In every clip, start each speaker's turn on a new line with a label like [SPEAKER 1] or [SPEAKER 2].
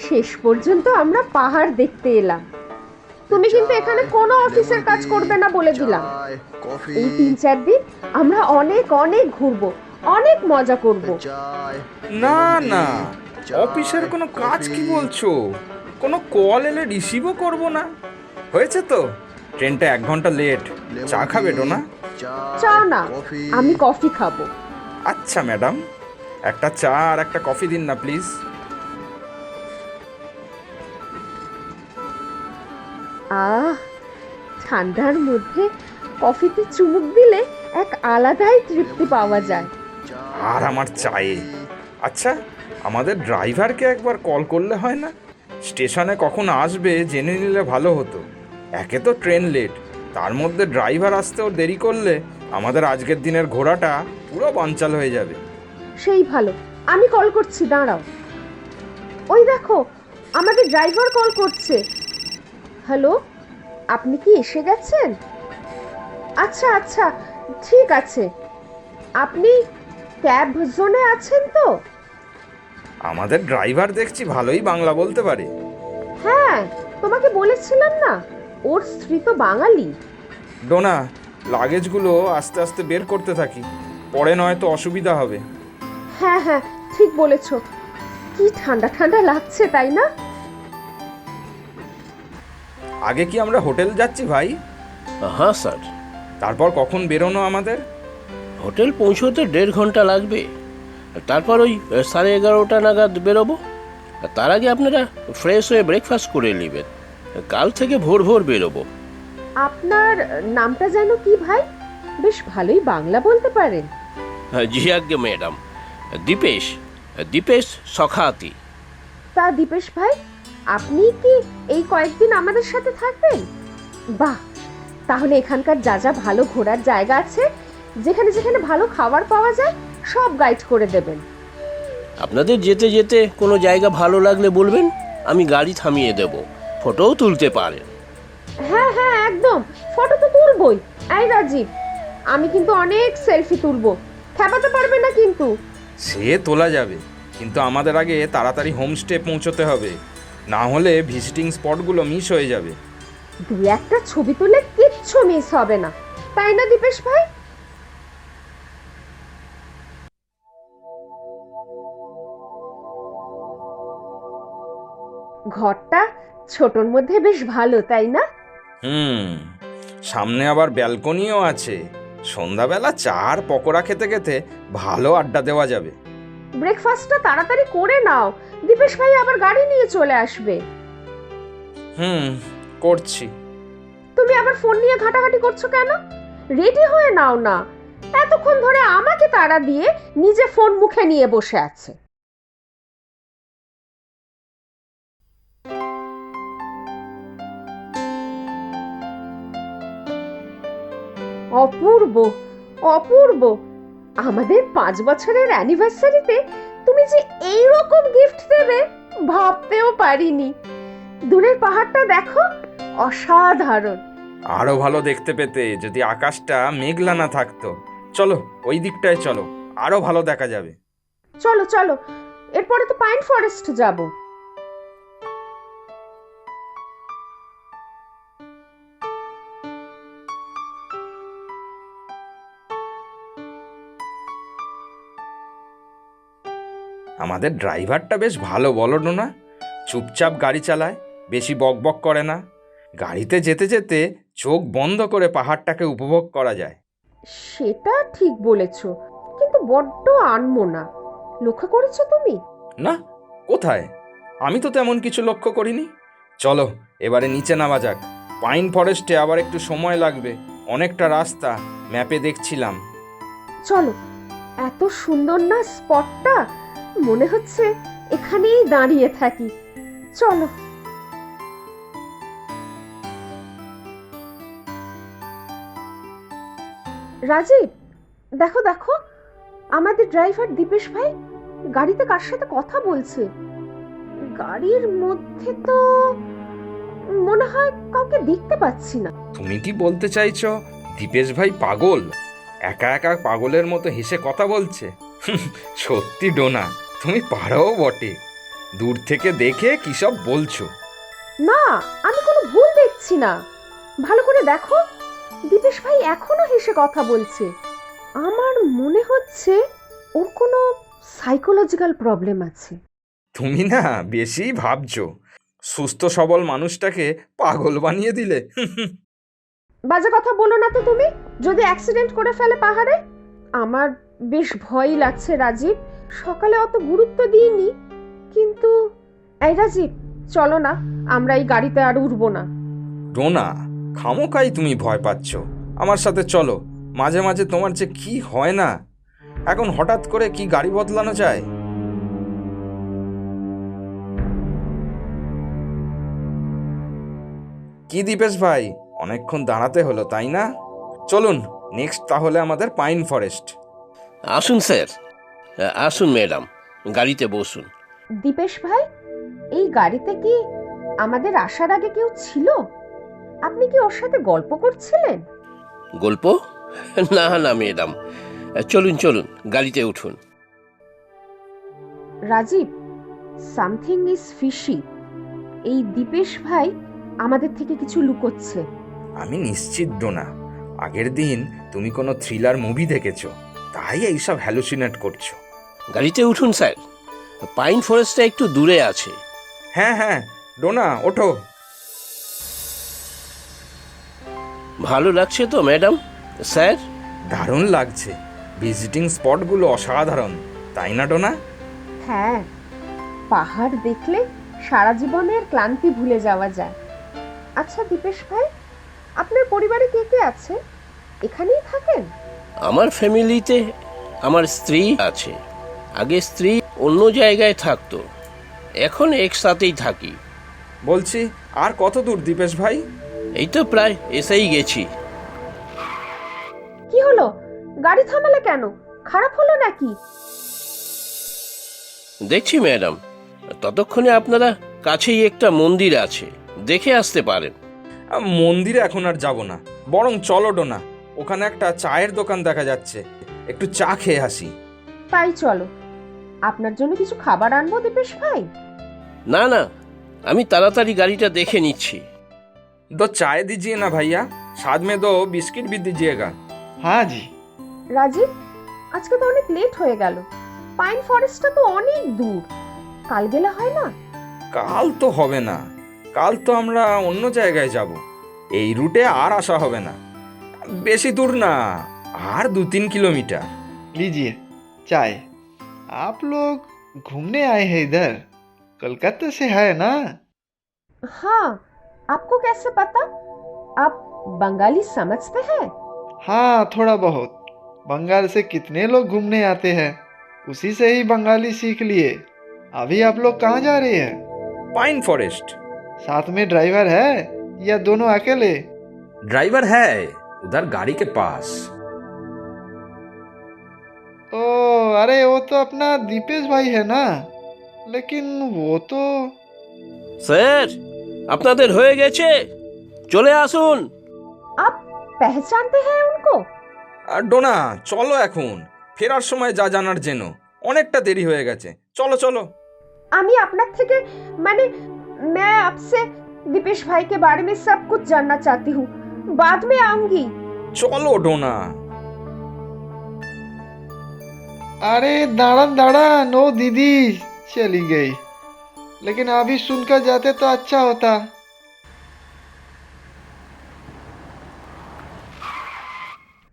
[SPEAKER 1] শেষ পর্যন্ত আমরা পাহাড় দেখতে এলাম। তুমি কিন্তু এখানে কোনো অফিসের কাজ করবে না বলে দিলাম। এই 3-4 দিন আমরা অনেক অনেক ঘুরবো, অনেক মজা করব।
[SPEAKER 2] না না, অফিসের কোনো কাজ কি বলছো? কোনো কল এলে রিসিভও করব না। হয়েছে তো, ট্রেনটা 1 ঘন্টা লেট। চা খাবে না?
[SPEAKER 1] চা না, আমি কফি খাবো।
[SPEAKER 2] আচ্ছা ম্যাডাম, একটা চা আর একটা কফি দিন না প্লিজ।
[SPEAKER 1] আহ, ঠান্ডার মধ্যে কফিতে চুমুক দিলে এক আলাদাই তৃপ্তি পাওয়া যায়।
[SPEAKER 2] আর আমার চায়ে। আচ্ছা, আমাদের ড্রাইভারকে একবার কল করলে হয় না? স্টেশনে কখন আসবে জেনে নিলে ভালো হতো। একে তো ট্রেন লেট, তার মধ্যে ড্রাইভার আসতেও দেরি করলে আমাদের আজকের দিনের ঘোরাটা পুরো বানচাল হয়ে যাবে।
[SPEAKER 1] সেই ভালো, আমি কল করছি, দাঁড়াও। ওই দেখো, আমাদের ড্রাইভার কল করছে। হ্যালো, আপনি কি এসে গেছেন? আচ্ছা আচ্ছা, ঠিক আছে। আপনি ক্যাব জোনে আছেন তো?
[SPEAKER 2] আমাদের ড্রাইভার দেখছি ভালোই বাংলা বলতে পারে।
[SPEAKER 1] হ্যাঁ, তোমাকে বলেছিলাম না, ওর স্ত্রী তো বাঙালি।
[SPEAKER 2] ডোনা, লাগেজগুলো আস্তে আস্তে বের করতে থাকি, পরে নয়তো অসুবিধা হবে।
[SPEAKER 1] হ্যাঁ হ্যাঁ, ঠিক বলেছ। কি ঠান্ডা ঠান্ডা লাগছে, তাই না?
[SPEAKER 2] আগে কি আমরা হোটেল যাচ্ছি ভাই?
[SPEAKER 3] হ্যাঁ স্যার,
[SPEAKER 2] তারপর কখন বেরোনো আমাদের?
[SPEAKER 3] হোটেল পৌঁছতে 1.5 ঘন্টা লাগবে। তারপর ওই 11:30 নাগাদ বেরোবো। তার আগে আপনারা ফ্রেশ হয়ে ব্রেকফাস্ট করে নেবেন। কাল থেকে ভোর ভোর বেরোবো।
[SPEAKER 1] আপনার নামটা যেন কি ভাই? বেশ ভালোই বাংলা বলতে পারেন।
[SPEAKER 3] জি আজ্ঞে ম্যাডাম, দীপেশ, দীপেশ সখাতি।
[SPEAKER 1] তা দীপেশ ভাই, আপনি কি এই কয়েকদিন আমাদের সাথে থাকবেন? বাহ, তাহলে এখানকার যা যা ভালো ঘোরার জায়গা আছে, যেখানে যেখানে ভালো খাবার পাওয়া যায়, সব গাইড করে দেবেন।
[SPEAKER 3] আপনাদের যেতে যেতে কোনো জায়গা ভালো লাগলে বলবেন, আমি গাড়ি থামিয়ে দেব। ফটোও তুলতে পারেন।
[SPEAKER 1] হ্যাঁ হ্যাঁ, একদম, ফটো তো তুলবই। এই রাজীব, আমি কিন্তু অনেক সেলফি তুলবো, খেপাতে পারবে না কিন্তু।
[SPEAKER 2] সে তোলা যাবে, কিন্তু আমাদের আগে তাড়াতাড়ি হোমস্টে পৌঁছতে হবে, না হলে ভিজিটিং স্পটগুলো মিস হয়ে যাবে।
[SPEAKER 1] 2-1টা ছবি তুলে কিচ্ছু মিস হবে না, তাই না দীপেশ ভাই? ঘরটা ছোটর মধ্যে বেশ ভালো, তাই না?
[SPEAKER 2] সামনে আবার ব্যালকনিও আছে। সন্ধ্যাবেলা চা আর পকোড়া খেতে খেতে ভালো আড্ডা দেওয়া যাবে।
[SPEAKER 1] ব্রেকফাস্টটা তাড়াতাড়ি করে নাও, দীপেশ ভাই আবার গাড়ি নিয়ে চলে আসবে।
[SPEAKER 2] করছি।
[SPEAKER 1] তুমি আবার ফোন নিয়ে ঘাটাঘাটি করছো কেন? রেডি হয়ে নাও না। এতক্ষণ ধরে আমাকে তাড়া দিয়ে নিজে ফোন মুখে নিয়ে বসে আছে। অপূর্ব, অপূর্ব। আমাদের 5 বছরের অ্যানিভার্সারিতে তুমি যে এই রকম গিফট দেবে ভাবতেও পারিনি। দূরের পাহাড়টা দেখো, অসাধারণ।
[SPEAKER 2] আরো ভালো দেখতে পেতে যদি আকাশটা মেঘলা না থাকতো। চলো ওই দিকটায় চলো, আরো ভালো দেখা যাবে।
[SPEAKER 1] চলো চলো, এরপরে তো পাইন ফরেস্ট যাব।
[SPEAKER 2] আমাদের ড্রাইভারটা বেশ ভালো, বলো না? চুপচাপ গাড়ি চালায়, বেশি বকবক করে না। গাড়িতে যেতে যেতে চোখ বন্ধ করে পাহাড়টাকে উপভোগ করা যায়।
[SPEAKER 1] সেটা ঠিক বলেছ, কিন্তু বড্ড আনমনা। লক্ষ্য করেছো তুমি?
[SPEAKER 2] না, কোথায়? আমি তো তেমন কিছু লক্ষ্য করিনি। চলো এবারে নিচে নামা যাক। পাইন ফরেস্টে আবার একটু সময় লাগবে, অনেকটা রাস্তা, ম্যাপে দেখছিলাম।
[SPEAKER 1] চলো, এত সুন্দর না স্পটটা, মনে হচ্ছে এখানেই দাঁড়িয়ে থাকি। চলো। রাজীব, দেখো দেখো, আমাদের ড্রাইভার দীপেশ ভাই গাড়িতে কার সাথে কথা বলছে। গাড়ির মধ্যে তো মনে হয় কাউকে দেখতে পাচ্ছি না।
[SPEAKER 2] তুমি কি বলতে চাইছো দীপেশ ভাই পাগল? একা একা পাগলের মতো হেসে কথা বলছে? সত্যি ডোনা, তুমি পারোও বটে। দূর থেকে দেখে কি সব বলছো?
[SPEAKER 1] না, আমি কোনো ভুল দেখছি না। ভালো করে দেখো, দীপেশ ভাই এখনো হেসে কথা বলছে। আমার মনে হচ্ছে ওর কোনো সাইকোলজিক্যাল প্রবলেম আছে।
[SPEAKER 2] তুমি না বেশি ভাবছো। সুস্থ সবল মানুষটাকে পাগল বানিয়ে দিলে।
[SPEAKER 1] বাজে কথা বলো না তো তুমি। যদি অ্যাক্সিডেন্ট করে ফেলে পাহাড়ে? আমার বেশ ভয়ই লাগছে রাজীব। সকালে অত গুরুত্ব দিইনি, কিন্তু এই রাজীব, চলো না, আমরা এই গাড়িতে আর উঠবো না।
[SPEAKER 2] ডোনা, খামোকাই তুমি ভয় পাচ্ছ। আমার সাথে চলো। মাঝে মাঝে তোমার যে কি হয় না, এখন হঠাৎ করে কি গাড়ি বদলানো যায়? কি দীপেশ ভাই, অনেকক্ষণ দাঁড়াতে হলো তাই না? চলুন নেক্সট তাহলে আমাদের পাইন ফরেস্ট।
[SPEAKER 3] আসুন স্যার, আসুন ম্যাডাম, গাড়িতে বসুন।
[SPEAKER 1] দীপেশ ভাই, এই গাড়িতে কি আমাদের আসার আগে কেউ ছিল? আপনি কি ওর সাথে গল্প করছিলেন?
[SPEAKER 3] গল্প? না না ম্যাডাম, চলুন চলুন, গাড়িতে উঠুন।
[SPEAKER 1] Rajiv, something is fishy. এই দীপেশ ভাই আমাদের থেকে কিছু লুকোচ্ছে।
[SPEAKER 2] আমি নিশ্চিত ডোনা, আগের দিন তুমি কোনো থ্রিলার মুভি দেখেছো, তাই এইসব হ্যালুসিনেট করছো।
[SPEAKER 3] গাড়িতে উঠুন স্যার, পাইন ফরেস্টটা একটু দূরে আছে।
[SPEAKER 2] হ্যাঁ হ্যাঁ, ডোনা ওঠো।
[SPEAKER 3] ভালো লাগছে তো ম্যাডাম? স্যার,
[SPEAKER 2] দারুণ লাগছে। ভিজিটিং স্পটগুলো অসাধারণ, তাই না ডোনা?
[SPEAKER 1] হ্যাঁ, পাহাড় দেখলে সারা জীবনের ক্লান্তি ভুলে যাওয়া যায়। আচ্ছা দীপেশ ভাই, আপনার পরিবারে কে কে আছে? এখানেই থাকেন?
[SPEAKER 3] আমার ফ্যামিলিতে আমার স্ত্রী আছে। আগে স্ত্রী অন্য জায়গায় থাকতো, এখন একসাথেই থাকি।
[SPEAKER 2] বলছি, আর কত দূর দীপেশ ভাই?
[SPEAKER 3] এই তো প্রায় এসেই গেছি।
[SPEAKER 1] কি হলো, গাড়ি থামালে কেন? খারাপ হলো নাকি?
[SPEAKER 3] দেখছি ম্যাডাম, ততক্ষণে আপনারা কাছেই একটা মন্দির আছে, দেখে আসতে পারেন।
[SPEAKER 2] মন্দিরে এখন আর যাব না, বরং চলো ডোনা, ওখানে একটা চায়ের দোকান দেখা যাচ্ছে, একটু চা খেয়ে আসি।
[SPEAKER 1] তাই চলো। আপনার জন্য কিছু খাবার আনবো দীপেশ ভাই?
[SPEAKER 3] না না, আমি তাড়াতাড়ি গাড়িটা দেখে নিচ্ছি।
[SPEAKER 2] दो चाय दीजिए ना भैया, साथ में 2 बिस्किट भी दीजिएगा।
[SPEAKER 4] हाँ जी।
[SPEAKER 1] রাজীব, আজকে তো অনেক লেট হয়ে গেল। পাইন ফরেস্টটা তো অনেক দূর, কাল গেলে হয় না?
[SPEAKER 2] কাল তো হবে না, কাল তো আমরা অন্য জায়গায় যাব। এই রুটে আর আসা হবে না। বেশি দূর না, আর 2-3 किलोमीटर।
[SPEAKER 4] लीजिए चाय। आप लोग घूमने आए हैं इधर? कलकत्ता से है ना?
[SPEAKER 1] हाँ, आपको कैसे पता? आप बंगाली समझते हैं?
[SPEAKER 4] हाँ, थोड़ा बहुत। बंगाल से कितने लोग घूमने आते हैं, उसी से ही बंगाली सीख लिए। अभी आप लोग कहाँ जा रहे हैं?
[SPEAKER 2] Pine forest.
[SPEAKER 4] साथ में ड्राइवर है या दोनों अकेले?
[SPEAKER 2] ड्राइवर है उधर गाड़ी के पास।
[SPEAKER 4] ओ, अरे वो तो अपना दीपेश भाई है ना? लेकिन वो तो
[SPEAKER 3] স্যার, আপনাদের হয়ে গেছে, চলে আসুন।
[SPEAKER 1] आप पहचानते हैं उनको?
[SPEAKER 2] আর ডোনা, চলো এখন, ফেরার সময় যা জানার জেন, অনেকটা দেরি হয়ে গেছে। চলো চলো।
[SPEAKER 1] আমি আপনার থেকে মানে मैं आपसे दीपेश भाई के बारे में सब कुछ जानना चाहती हूँ, बाद में आऊंगी।
[SPEAKER 2] চলো ডোনা।
[SPEAKER 4] अरे दाड़न दाड़न, ओ दीदी चली गई। लेकिन अभी सुनकर जाते तो अच्छा होता।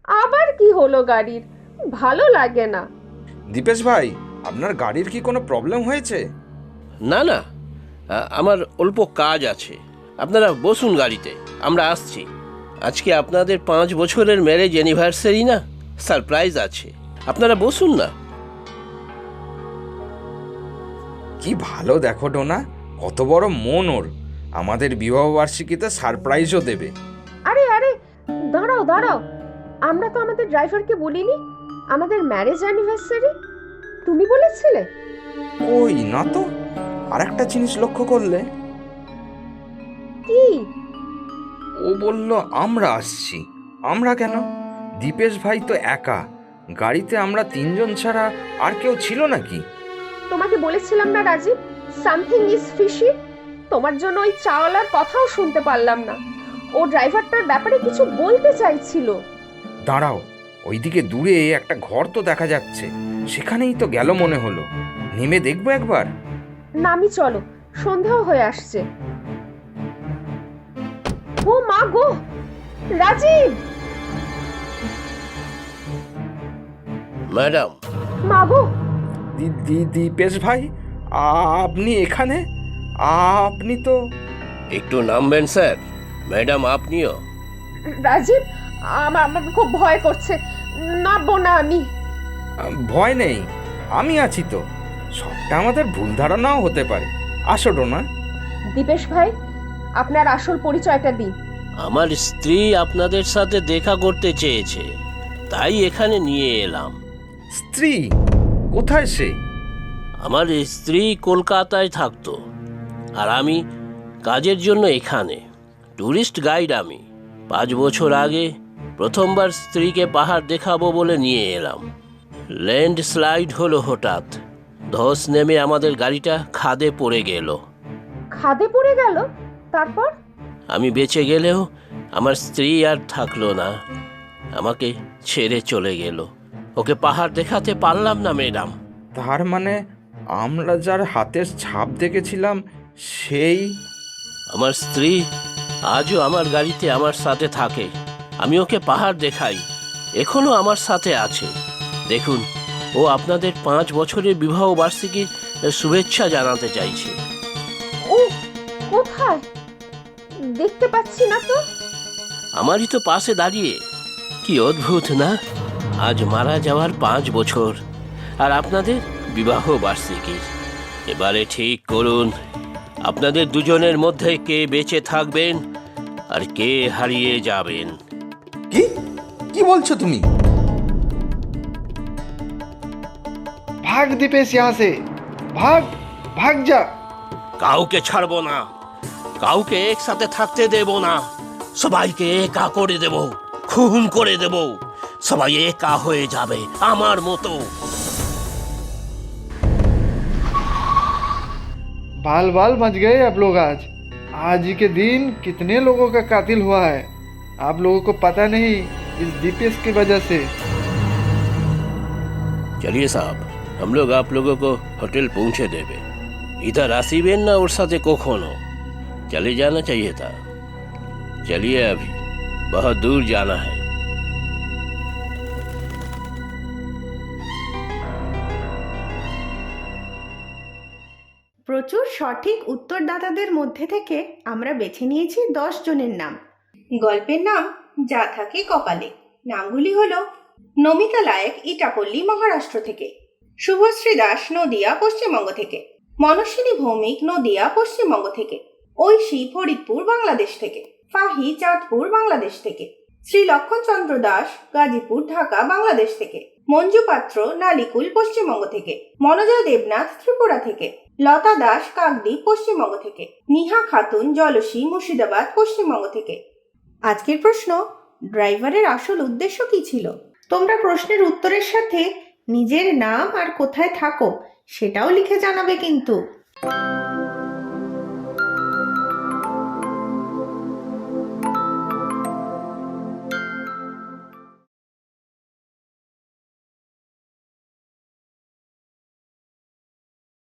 [SPEAKER 1] আবার কি হলো গাড়ির? ভালো লাগে না।
[SPEAKER 2] দীপেশ ভাই, আপনার গাড়ির কি কোনো প্রবলেম হয়েছে?
[SPEAKER 3] না না, আমার অল্প কাজ আছে। আপনারা বসুন গাড়িতে, আমরা আসছি। আজকে আপনাদের 5 বছরের ম্যারেজ অ্যানিভার্সারি না, সারপ্রাইজ আছে। আপনারা বসুন না।
[SPEAKER 2] কি ভালো দেখো ডোনা, কত বড় মন ওর। আমাদের বিবাহ বার্ষিকীতে সারপ্রাইজও দেবে।
[SPEAKER 1] আরে আরে, দাঁড়াও দাঁড়াও, আমরা তো আমাদের ড্রাইভারকে বলিনি আমাদের ম্যারেজ অ্যানিভার্সারি। তুমি বলেছিলে?
[SPEAKER 2] ওই না তো, আরেকটা জিনিস লক্ষ্য করলে?
[SPEAKER 1] কি?
[SPEAKER 2] ও বলল আমরা আসছি। আমরা কেন? দীপেশ ভাই তো একা, গাড়িতে আমরা 3 জন ছাড়া আর কেউ ছিল নাকি?
[SPEAKER 1] তোমাকে বলেছিলাম না রাজীব, সামথিং ইজ ফিশি। তোমার জন্য ওই চাওয়ালার কথাও শুনতে পারলাম না। ও ড্রাইভারটার ব্যাপারে কিছু বলতে চাইছিল।
[SPEAKER 2] দাঁড়াও, ওইদিকে দূরে একটা ঘর তো দেখা যাচ্ছে, সেখানেই তো গেল মনে হলো। নেমে দেখবো একবার।
[SPEAKER 1] নামি চলো, সন্ধ্যাও হয়ে আসছে। ও মা গো, রাজীব!
[SPEAKER 3] ম্যাডাম,
[SPEAKER 1] মা গো!
[SPEAKER 2] দীপেশ ভাই, আপনি এখানে? আপনি তো...
[SPEAKER 3] একটু নামবেন স্যার। ম্যাডাম, আপনিও?
[SPEAKER 1] রাজীব, আমার আমার খুব ভয় করছে, নামবো না আমি।
[SPEAKER 2] ভয় নেই, আমি আছি তো। সবটা আমাদের ভুল ধারণাও হতে পারে। আসো ডোনা।
[SPEAKER 1] দীপেশ ভাই, আপনার আসল পরিচয়টা দিন।
[SPEAKER 3] আমার স্ত্রী আপনাদের সাথে দেখা করতে চেয়েছে, তাই এখানে নিয়ে এলাম।
[SPEAKER 2] স্ত্রী? কোথায় সে?
[SPEAKER 3] আমার স্ত্রী কলকাতায় থাকতো, আর আমি কাজের জন্য এখানে। ট্যুরিস্ট গাইড আমি। 5 বছর আগে প্রথমবার স্ত্রীকে পাহাড় দেখাবো বলে নিয়ে এলাম। ল্যান্ডস্লাইড হলো হঠাৎ। ধস নেমে আমাদের গাড়িটা খাদে পড়ে গেল।
[SPEAKER 1] খাদে পড়ে গেল? তারপর?
[SPEAKER 3] আমি বেঁচে গেলেও আমার স্ত্রী আর থাকলো না, আমাকে ছেড়ে চলে গেল। ওকে পাহাড় দেখাতে পারলাম না ম্যাডাম।
[SPEAKER 2] তার মানে আমরা যার হাতের ছাপ দেখেছিলাম সেই...
[SPEAKER 3] আমার স্ত্রী আজও আমার গাড়িতে আমার সাথে থাকে। আমি ওকে পাহাড় দেখাই, এখনো আমার সাথে আছে। দেখুন, ও আপনাদের 5 বছরের বিবাহ বার্ষিকীর শুভেচ্ছা জানাতে চাইছে।
[SPEAKER 1] ও কোথায়? দেখতে পাচ্ছি না তো।
[SPEAKER 3] আমারই তো পাশে দাঁড়িয়ে। কি অদ্ভুত না? আজ মারা যাওয়ার 5 বছর, আর আপনাদের বিবাহ বার্ষিকী। এবারে ঠিক করুন, আপনাদের দুজনের মধ্যে কে বেঁচে থাকবেন আর কে হারিয়ে যাবেন।
[SPEAKER 2] কি কি বলছো তুমি?
[SPEAKER 4] भाग दीपेश यहाँ से, भाग, भाग जा।
[SPEAKER 3] কাউকে ছাড়বো না, কাউকে একসাথে থাকতে দেব না। সবাইকে একা করে দেব, খুন করে দেব। সবাই একা হয়ে যাবে আমার মতো।
[SPEAKER 4] बाल बाल बच गए आप लोग। आज ही के दिन कितने लोगों का कातिल हुआ है, आप लोगों को पता नहीं, इस दीपेश की वजह से।
[SPEAKER 3] चलिए साहब, हम लोग आप लोगों को होटल पहुंचे देवे। इधर आसीबेन ना और साथे कखनो। चले जाना चाहिए था। चलिए, अभी बहुत दूर जाना है।
[SPEAKER 5] প্রচুর সঠিক উত্তরদাতাদের মধ্যে থেকে আমরা বেছে নিয়েছি 10 জনের নাম। গল্পের নাম যা থাকে কপালে। নামগুলি হলো: নমিতা লায়েক, ইটাপল্লী, মহারাষ্ট্র থেকে; শুভশ্রী দাস, নদিয়া, পশ্চিমবঙ্গ থেকে; মনস্বিনী ভৌমিক, নদিয়া, পশ্চিমবঙ্গ থেকে; ঐশী, ফরিদপুর, বাংলাদেশ থেকে; ফাহি, চাঁদপুর, বাংলাদেশ থেকে; শ্রী লক্ষণচন্দ্র দাস, গাজীপুর, ঢাকা, বাংলাদেশ থেকে; মঞ্জু পাত্র, নালিকুল, পশ্চিমবঙ্গ থেকে; মনোজয় দেবনাথ, ত্রিপুরা থেকে; লতা দাস, কাকদ্বীপ, পশ্চিমবঙ্গ থেকে; নিহা খাতুন, জলসী, মুর্শিদাবাদ, পশ্চিমবঙ্গ থেকে। আজকের প্রশ্ন: ড্রাইভারের আসল উদ্দেশ্য কি ছিল? তোমরা প্রশ্নের উত্তরের সাথে নিজের নাম আর কোথায় থাকো সেটাও লিখে জানাবে কিন্তু।